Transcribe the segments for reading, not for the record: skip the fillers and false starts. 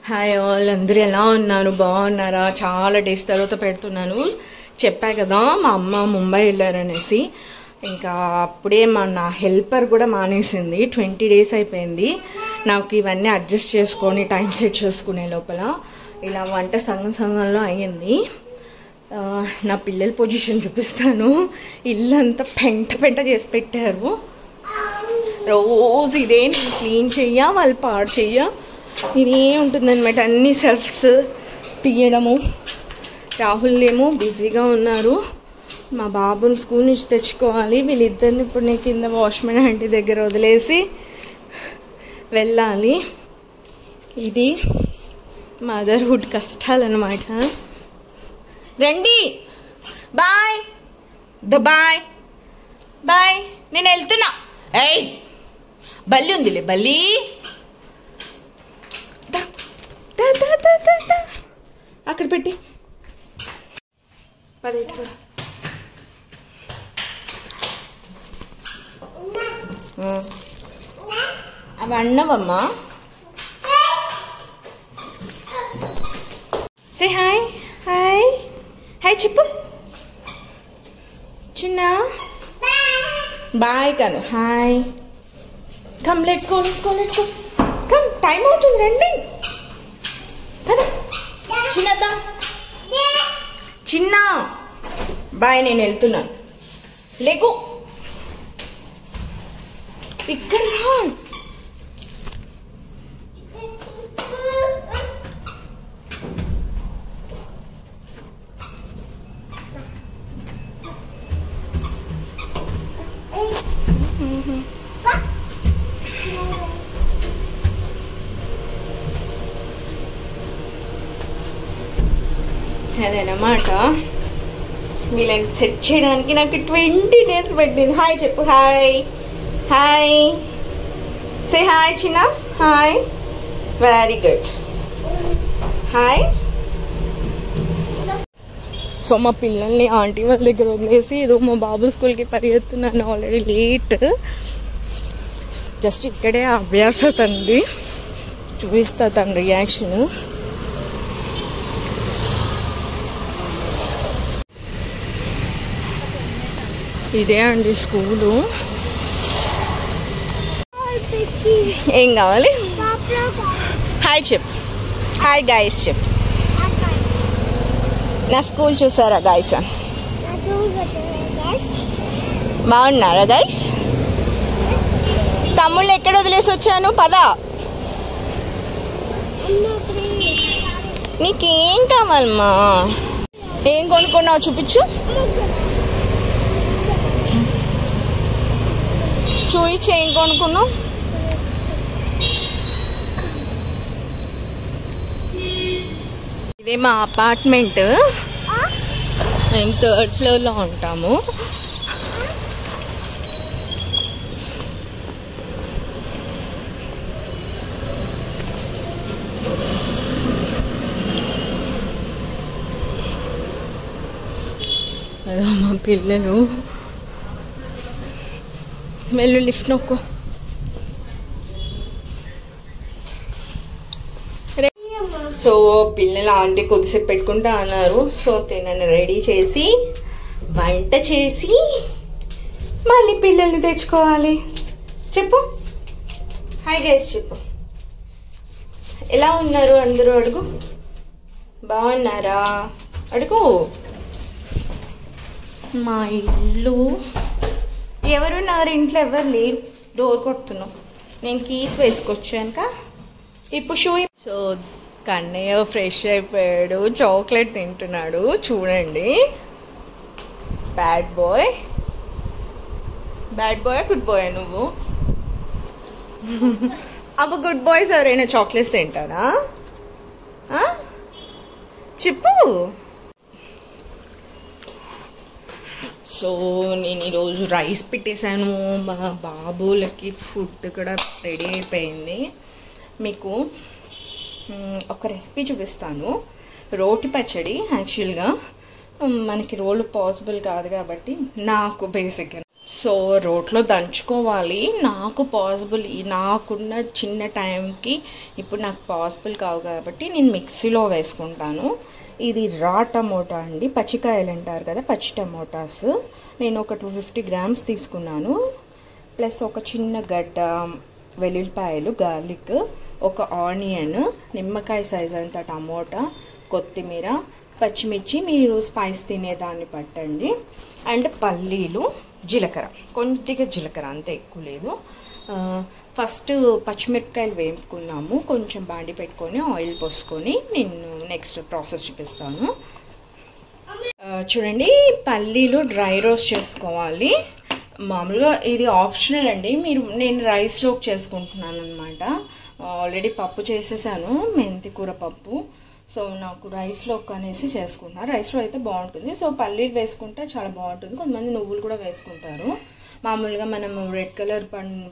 Hi all, అందరూ ఎలా ఉన్నారు? బాగున్నారా? చాలా డేస్ తర్వాత పెడుతున్నాను. చెప్పా కదా మా అమ్మ ముంబై వెళ్ళారనేసి. ఇంకా అప్పుడే నా హెల్పర్ కూడా మానేసింది. 20 days అయిపోయింది. నాకు ఇవన్నీ అడ్జస్ట్ చేసుకొని టైం సెట్ చేసుకునే లోపల ఇలా వంట సంగంలో అయ్యింది. నా పిల్లల పొజిషన్ చూపిస్తాను. ఇల్లంతా పెంట చేసి పెట్టారు. రోజు ఇదే నేను క్లీన్ చెయ్య, వాళ్ళు పాడు చెయ్య, ఇదే ఉంటుందన్నమాట. అన్ని సెల్ఫ్స్ తీయడము. రాహుల్ ఏమో బిజీగా ఉన్నారు. మా బాబుని స్కూల్ నుంచి తెచ్చుకోవాలి. వీళ్ళిద్దరిని ఇప్పుడు నేను కింద వాచ్మెన్ ఆంటీ దగ్గర వదిలేసి వెళ్ళాలి. ఇది మదర్హుడ్ కష్టాలన్నమాట. రండి, బాయ్ బాయ్ బాయ్, నేను వెళ్తున్నా. ఏయ్, బల్లి ఉందిలే, బల్లి అక్కడ పెట్టి పదేటి. అవి అన్నవమ్మా. Say hi. హాయ్ హాయ్ చెప్పు. చిన్న బాయ్ కాదు, hi. Come let's go. Come, time అవుతుంది, రండి. కదా చిన్నదా, చిన్న బాయ్, నేను వెళ్తున్నాను. లేకు, ఇక్కడ రా. అదనమాట. వీళ్ళని సెట్ చేయడానికి నాకు 20 days పట్టింది. హాయ్ చెప్పు. హాయ్ హాయ్, సే హాయ్ చిన్న. Hi, very good. Hi. So మా పిల్లల్ని ఆంటీ వాళ్ళ దగ్గర వదిలేసి ఏదో మా బాబు స్కూల్కి పరిగెత్తున్నాను. Already late. జస్ట్ ఇక్కడే అభ్యాస తండ్రి చూపిస్తా తన రియాక్షన్. ఇదే అండి స్కూలు. ఏం కావాలి? హాయ్ చెప్పు. హాయ్ గైస్ చెప్పు. నా స్కూల్ చూసారా గైస్? బాగున్నారా గైస్? తమ్ముళ్ళు ఎక్కడ వదిలేసి వచ్చాను? పదా. నీకేం కావాలమ్మా? ఏం కొనుక్కున్నావు చూపించు. చూపించి ఏం కొనుక్కున్నావు? ఇదే మా అపార్ట్మెంట్. మేము 3rd floorలో ఉంటాము. అదో మా పిల్లలు. వెళ్ళు, లిఫ్ట్ నొక్కు. సో పిల్లలు ఆంటీ కొద్దిసేపు పెట్టుకుంటా అన్నారు. సో తినని రెడీ చేసి వంట చేసి మళ్ళీ పిల్లల్ని తెచ్చుకోవాలి. చెప్పు. హాయ్ గైస్ చెప్పు. ఎలా ఉన్నారు అందరూ? అడుగు. బాగున్నారా? అడుగు. మా ఇల్లు. ఎవరున్నారు ఇంట్లో? ఎవరు లేరు. డోర్ కొడుతున్నాం. నేను కీస్ వేసుకొచ్చాక ఇప్పుడు షూ. సో కన్నయ్య ఫ్రెష్ అయిపోయాడు, చాక్లెట్ తింటున్నాడు. చూడండి, bad boy. Bad boy, good boy నువ్వు? అబ్బా, గుడ్ బాయ్స్ ఎవరైనా చాక్లెట్స్ తింటారా? చెప్పు. సో నేను ఈరోజు రైస్ పెట్టేశాను. మా బాబులకి ఫుడ్ కూడా రెడీ అయిపోయింది. మీకు ఒక రెసిపీ చూపిస్తాను. రోటి పచ్చడి. యాక్చువల్గా మనకి రోలు పాసిబుల్ కాదు కాబట్టి నాకు బేసిక్గా సో రోట్లో దంచుకోవాలి. నాకు పాసిబుల్, నాకున్న చిన్న టైంకి ఇప్పుడు నాకు పాసిబుల్ కావు కాబట్టి నేను మిక్సీలో వేసుకుంటాను. ఇది రా టమోటా అండి, పచ్చికాయలు అంటారు కదా, పచ్చి టమోటాస్. నేను ఒక 250 గ్రామ్స్ తీసుకున్నాను. ప్లస్ ఒక చిన్న గడ్డ వెల్లుల్లిపాయలు, గార్లిక్, ఒక ఆనియన్, నిమ్మకాయ సైజ్ అంత టమోటా, కొత్తిమీర, పచ్చిమిర్చి మీరు స్పైస్ తినేదాన్ని పట్టండి, అండ్ పల్లీలు, జీలకర్ర, కొద్దిగా జీలకర్ర, అంతే, ఎక్కువ లేదు. ఫస్ట్ పచ్చిమిరపకాయలు వేపుకున్నాము. కొంచెం బాండి పెట్టుకొని ఆయిల్ పోసుకొని నేను నెక్స్ట్ ప్రాసెస్ చూపిస్తాను. చూడండి, పల్లీలు డ్రై రోస్ట్ చేసుకోవాలి. మామూలుగా ఇది ఆప్షనల్ అండి. నేను రైస్లోకి చేసుకుంటున్నాను అనమాట. ఆల్రెడీ పప్పు చేసేసాను, మెంతి కూర పప్పు. సో నాకు రైస్లోకి అనేసి చేసుకుంటున్నాను. రైస్లో అయితే బాగుంటుంది. సో పల్లీలు వేసుకుంటే చాలా బాగుంటుంది. కొంతమంది నువ్వులు కూడా వేసుకుంటారు. మామూలుగా మనము రెడ్ కలర్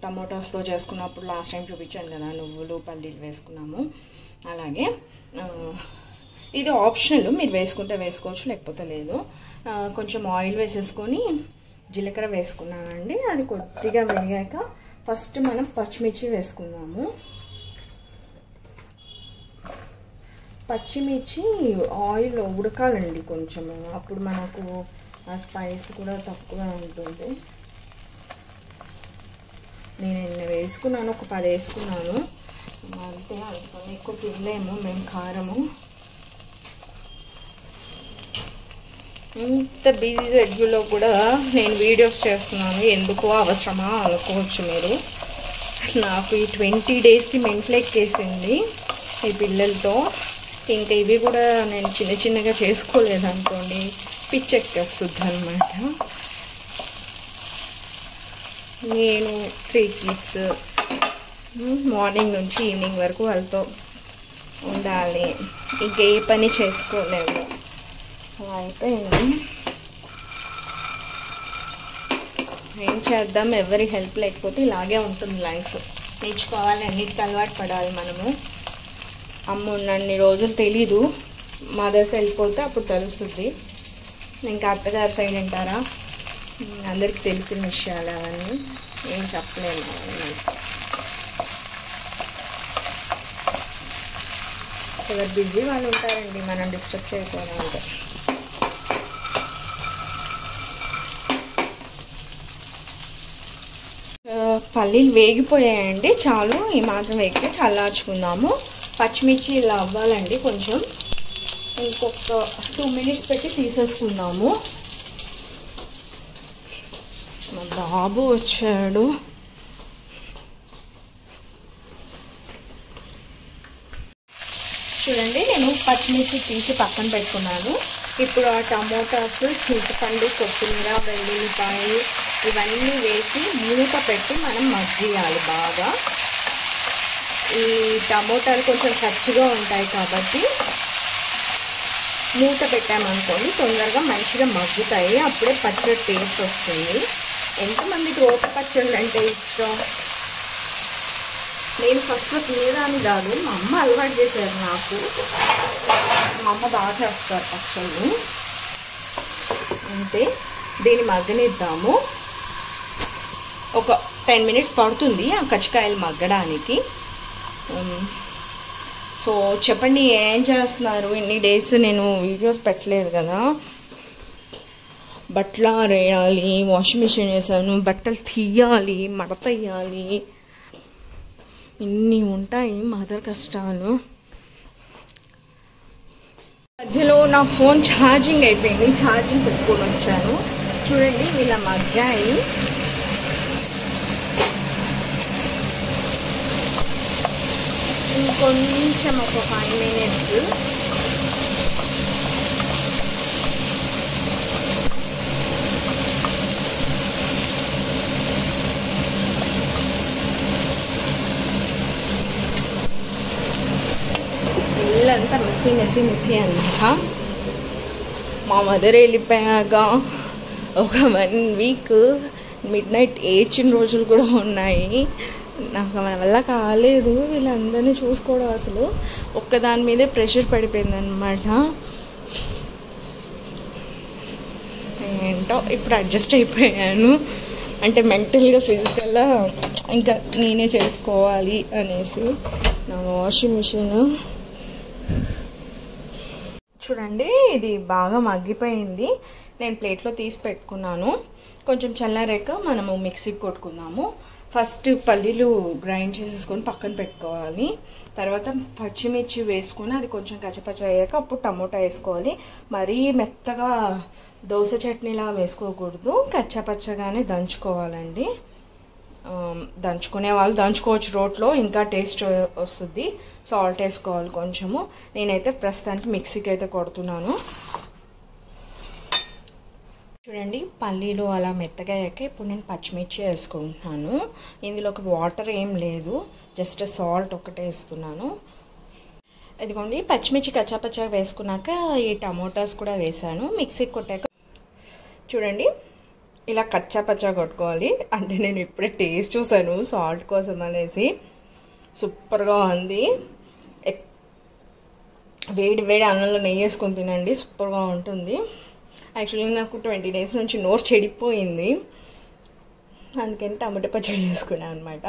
టమోటాస్తో చేసుకున్నప్పుడు లాస్ట్ టైం చూపించాను కదా, నువ్వులు పల్లీలు వేసుకున్నాము. అలాగే ఇది ఆప్షనల్, మీరు వేసుకుంటే వేసుకోవచ్చు, లేకపోతే లేదు. కొంచెం ఆయిల్ వేసేసుకొని జీలకర్ర వేసుకున్నానండి. అది కొద్దిగా వేగాక ఫస్ట్ మనం పచ్చిమిర్చి వేసుకున్నాము. పచ్చిమిర్చి ఆయిల్ ఉడకాలండి కొంచెము, అప్పుడు మనకు ఆ స్పైస్ కూడా తక్కువ ఉంటుంది. నేను వేసుకున్నాను, ఒక 10 వేసుకున్నాను అంతే. అనుకుని ఎక్కువ తినలేము మేము కారము. ఇంత బిజీ షెడ్యూల్లో కూడా నేను వీడియోస్ చేస్తున్నాను, ఎందుకో అవసరమా అనుకోవచ్చు మీరు. నాకు ఈ 20 డేస్కి మెంట్లెక్కేసింది ఈ పిల్లలతో. ఇంకా ఇవి కూడా నేను చిన్నగా చేసుకోలేదు అనుకోండి, పిచ్చెక్కేస్తుంది అనమాట. నేను 3 కిడ్స్, మార్నింగ్ నుంచి ఈవినింగ్ వరకు వాళ్ళతో ఉండాలి, ఇంకే పని చేసుకోలేము. అలా అయిపోయింది. ఏం చేద్దాం, ఎవరి హెల్ప్ లేకపోతే ఇలాగే ఉంటుంది లైఫ్. నేర్చుకోవాలి, అన్నిటికీ అలవాటు పడాలి మనము. అమ్మ ఉన్నన్ని రోజులు తెలీదు, మదర్స్ వెళ్ళిపోతే అప్పుడు తెలుస్తుంది. ఇంకా అత్తగారి సైడ్ అంటారా, అందరికి తెలిసిన విషయాలు అవన్నీ ఏం చెప్పలేము. ఎవరు బిజీ వాళ్ళు ఉంటారండి, మనం డిస్టర్బ్ చేయకూడదు. పల్లీలు వేగిపోయాయండి, చాలు. ఈ మాత్రం వేగితే చల్లార్చుకుందాము. పచ్చిమిర్చి ఇలా అవ్వాలండి కొంచెం. ఇంకొక 2 మినిట్స్ పెట్టి తీసేసుకుందాము. మా బాబు వచ్చాడు. చూడండి, నేను పచ్చిమిర్చి తీసి పక్కన పెట్టుకున్నాను. ఇప్పుడు ఆ టమోటాస్, చింతపండు, కొత్తిమీర, వెల్లుల్లిపాయ ఇవన్నీ వేసి మూత పెట్టి మనం మగ్గియాలి బాగా. ఈ టమోటాలు కొంచెం పచ్చిగా ఉంటాయి కాబట్టి మూత పెట్టామనుకోండి తొందరగా మంచిగా మగ్గుతాయి. అప్పుడే పచ్చడి టేస్ట్ వస్తుంది. ఎంతమందికి రోటి పచ్చళ్ళు అంటే ఇష్టం? నేను ఫస్ట్లో తినేదాన్ని కాదు, మా అమ్మ అలవాటు చేశారు నాకు. మా అమ్మ బాగా చేస్తారు పచ్చళ్ళు. అంతే, దీన్ని మగ్గనిద్దాము. ఒక 10 మినిట్స్ పడుతుంది ఆ కచ్చికాయలు మగ్గడానికి. సో చెప్పండి, ఏం చేస్తున్నారు? ఇన్ని డేస్ నేను వీడియోస్ పెట్టలేదు కదా. బట్టలు ఆరేయాలి, వాషింగ్ మిషన్ వేసాను, బట్టలు తీయాలి, మడత వేయాలి, ఇన్ని ఉంటాయి మదర్ కష్టాలు. మధ్యలో నా ఫోన్ ఛార్జింగ్ అయిపోయింది, ఛార్జింగ్ పెట్టుకొని వచ్చాను. చూడండి, ఇలా మగ్గాయి. ఇంకొంచెం ఒక 5 మినిట్స్. ఇల్లంతా మెస్సీ అనమాట. మా మదర్ వెళ్ళిపోయాక ఒక 1 వీక్ మిడ్నైట్ ఏడ్చిన రోజులు కూడా ఉన్నాయి. నాకు మన వల్ల కాలేదు వీళ్ళందరినీ చూసుకోవడం. అసలు ఒక్కదాని మీదే ప్రెషర్ పడిపోయింది అనమాట. ఏంటో ఇప్పుడు అడ్జస్ట్ అయిపోయాను. అంటే మెంటల్గా ఫిజికల్గా ఇంకా నేనే చేసుకోవాలి అనేసి. నా వాషింగ్ మిషన్ చూడండి, ఇది బాగా మగ్గిపోయింది. నేను ప్లేట్లో తీసి పెట్టుకున్నాను. కొంచెం చల్లారాక మనము మిక్సీకి కొట్టుకుందాము. ఫస్ట్ పల్లీలు గ్రైండ్ చేసేసుకొని పక్కన పెట్టుకోవాలి. తర్వాత పచ్చిమిర్చి వేసుకొని అది కొంచెం కచ్చపచ్చ అయ్యాక అప్పుడు టమోటా వేసుకోవాలి. మరీ మెత్తగా దోశ చట్నీలా వేసుకోకూడదు, కచ్చపచ్చగానే దంచుకోవాలండి. దంచుకునే వాళ్ళు దంచుకోవచ్చు రోట్లో, ఇంకా టేస్ట్ వస్తుంది. సాల్ట్ వేసుకోవాలి కొంచెము. నేనైతే ప్రస్తుతానికి మిక్సీకి అయితే కొడుతున్నాను. చూడండి, పల్లీలు అలా మెత్తగా అయ్యాక ఇప్పుడు నేను పచ్చిమిర్చి వేసుకుంటున్నాను. ఇందులోకి వాటర్ ఏం లేదు, జస్ట్ సాల్ట్ ఒకటే వేస్తున్నాను. ఇదిగోండి, పచ్చిమిర్చి కచ్చాపచ్చగా వేసుకున్నాక ఈ టమోటాస్ కూడా వేసాను. మిక్సీకి కొట్టాక చూడండి ఇలా కచ్చాపచ్చా కొట్టుకోవాలి. అంటే నేను ఇప్పుడే టేస్ట్ చూసాను సాల్ట్ కోసం అనేసి, సూపర్గా ఉంది. వేడి వేడి అన్నంలో నెయ్యి వేసుకొని తినండి, సూపర్గా ఉంటుంది. యాక్చువల్లీ నాకు 20 days నుంచి నోరు చెడిపోయింది, అందుకని టమాటా పచ్చడి వేసుకున్నాను అనమాట.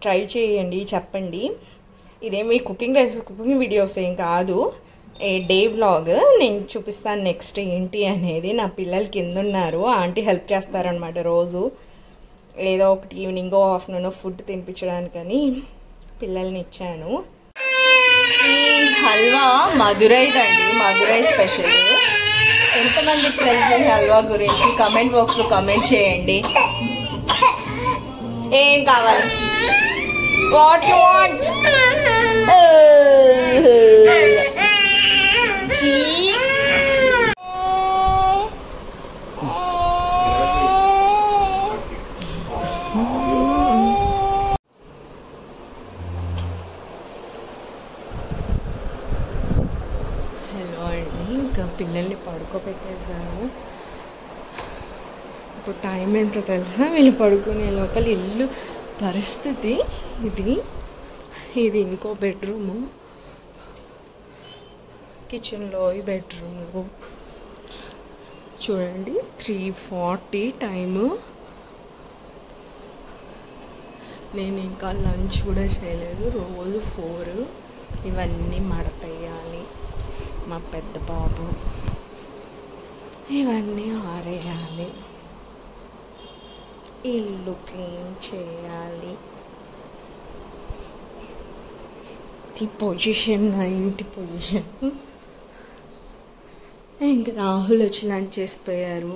ట్రై చేయండి, చెప్పండి. ఇదేమి కుకింగ్ వీడియోస్ ఏం కాదు, డే వ్లాగ్. నేను చూపిస్తాను నెక్స్ట్ ఏంటి అనేది. నా పిల్లలు కింద ఉన్నారు, ఆంటీ హెల్ప్ చేస్తారనమాట రోజు. ఏదో ఒకటి ఈవినింగ్ ఆఫ్టర్నూన్ ఫుడ్ తినిపించడానికని పిల్లల్ని ఇచ్చాను. ఈ హల్వా మధురైదండి, మధురై స్పెషల్. ఎంతమందికి తెలుసు ఈ హల్వా గురించి కమెంట్ బాక్స్లో కమెంట్ చేయండి. ఏం కావాలి? What you want? ఇంకా పిల్లల్ని పడుకోబెట్టేశాను. ఇప్పుడు టైం ఎంత తెలుసా? వీళ్ళు పడుకునే లోపల ఇల్లు పరిస్థితి ఇది. ఇది ఇంకో బెడ్రూము, కిచెన్లో ఈ బెడ్రూము. చూడండి 3:40 టైము. నేను ఇంకా లంచ్ కూడా చేయలేదు. రోజు 4. ఇవన్నీ మడతేయాలి. మా పెద్ద బాబు ఇవన్నీ ఆరేయాలి, ఇల్లు క్లీన్ చేయాలి. ఈ పొజిషన్ నా ఇంటి పొజిషన్. ఇంకా రాహుల్ వచ్చి లంచ్ చేసిపోయారు.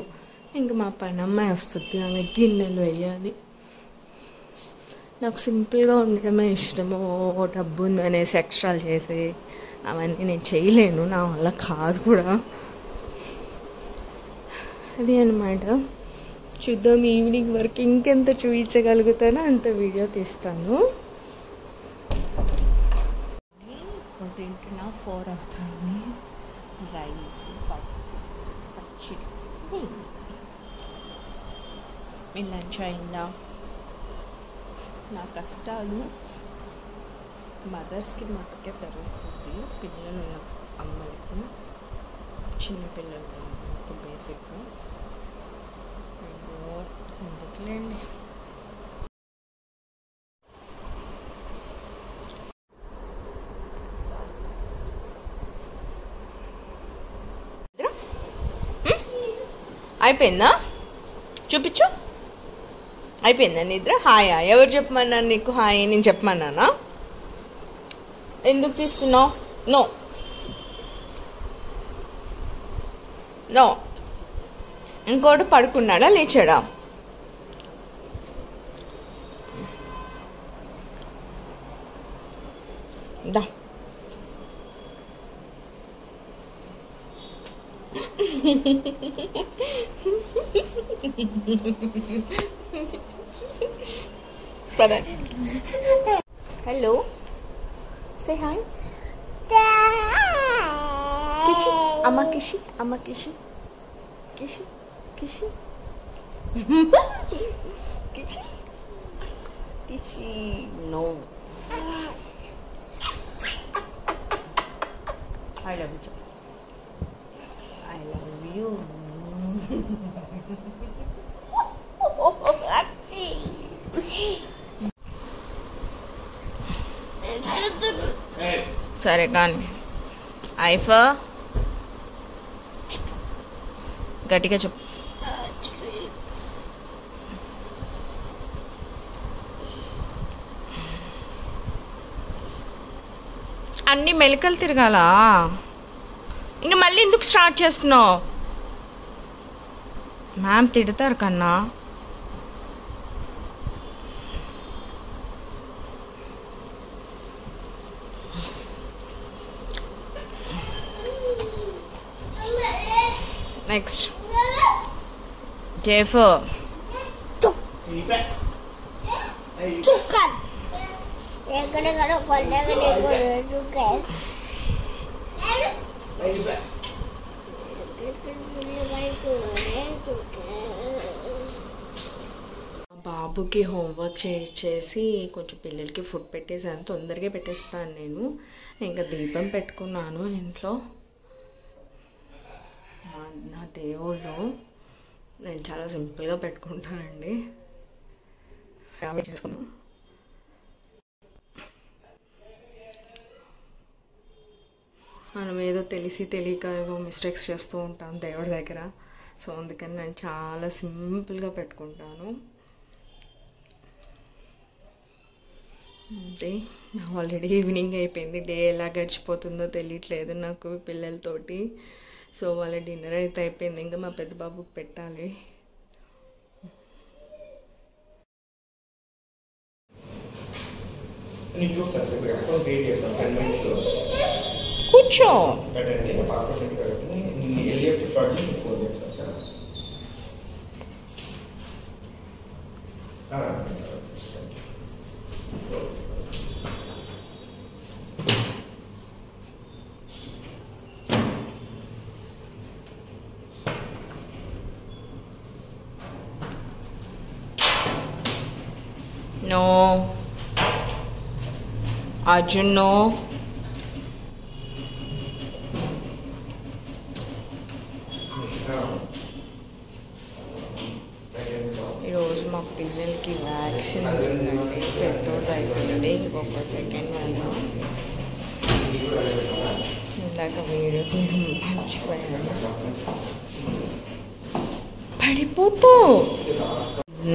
ఇంకా మా పనమ్మాయి వస్తుంది, ఆమె గిన్నెలు వేయాలి. నాకు సింపుల్గా ఉండడమే ఇష్టము. డబ్బు ఉందనేసి ఎక్స్ట్రాలు చేసి అవన్నీ నేను చేయలేను, నా వల్ల కాదు కూడా. అది అన్నమాట. చూద్దాం ఈవినింగ్ వరకు ఇంకెంత చూపించగలుగుతానో అంత వీడియో తీస్తాను. తింటున్నా 4 అవుతుంది. రైస్ పచ్చడి. మీ లంచ్ అయిందా? నా కష్టాలు మదర్స్కి మట్టుకే తెలుస్తుంది, పిల్లలు అమ్మలకు, చిన్న పిల్లలు బేసిక్గా. ఎందుకులేండి. అయిపోయిందా? చూపించు. అయిపోయిందా నిద్ర? హాయ్. ఎవరు చెప్పమన్నారు నీకు హాయ్? నేను చెప్పమన్నానా? ఎందుకు తీస్తున్నావు? No no. ఇంకోటి పడుకున్నాడా లేచాడా? దా. Hello, say hi. Kishi, Amma Kishi, Amma Kishi, Kishi, Kishi, Kishi, Kishi. No. I love you. I love you. సరే కానీ ఐఫా గట్టిగా చెప్పు. అన్ని మెలికలు తిరగాల. ఇంకా మళ్ళీ ఎందుకు స్టార్ట్ చేస్తున్నావు? మ్యామ్ తిడతారు కన్నా. నెక్స్ట్ జేఫో బాబుకి హోంవర్క్ చేసి కొంచెం పిల్లలకి ఫుడ్ పెట్టేసాను. తొందరగా పెట్టేస్తాను నేను. ఇంకా దీపం పెట్టుకున్నాను ఇంట్లో. నా దేవుళ్ళు నేను చాలా సింపుల్గా పెట్టుకుంటానండి. చేసుకున్నాను. మనం ఏదో తెలిసి తెలియక ఏవో మిస్టేక్స్ చేస్తూ ఉంటాం దేవుడి దగ్గర. సో అందుకని నేను చాలా సింపుల్గా పెట్టుకుంటాను. అంతే. ఆల్రెడీ ఈవినింగ్ అయిపోయింది. డే ఎలా గడిచిపోతుందో తెలియట్లేదు నాకు పిల్లలతోటి. సో వాళ్ళ డిన్నర్ అయితే అయిపోయింది. ఇంకా మా పెద్ద బాబుకి పెట్టాలి. కూర్చో. No. Arjun, no. ఈరోజు మా పిల్లలకి వ్యాక్సిన్ ఉందండి. పెద్దోడు అయిపోయింది. ఇంకొక సెకండ్ వల్ల ఇందాక వీడియో మర్చిపోయాను. పడిపోతూ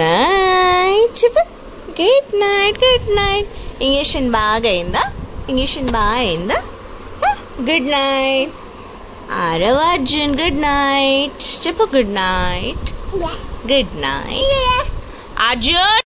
నైట్ చెప్పు. Good night, good night. Injection బాగా అయిందా? ఇంజక్షన్ బాగా అయిందా? Good night. ఆరవ అర్జున్ గుడ్ నైట్ చెప్పు. Good night, good night Arjun.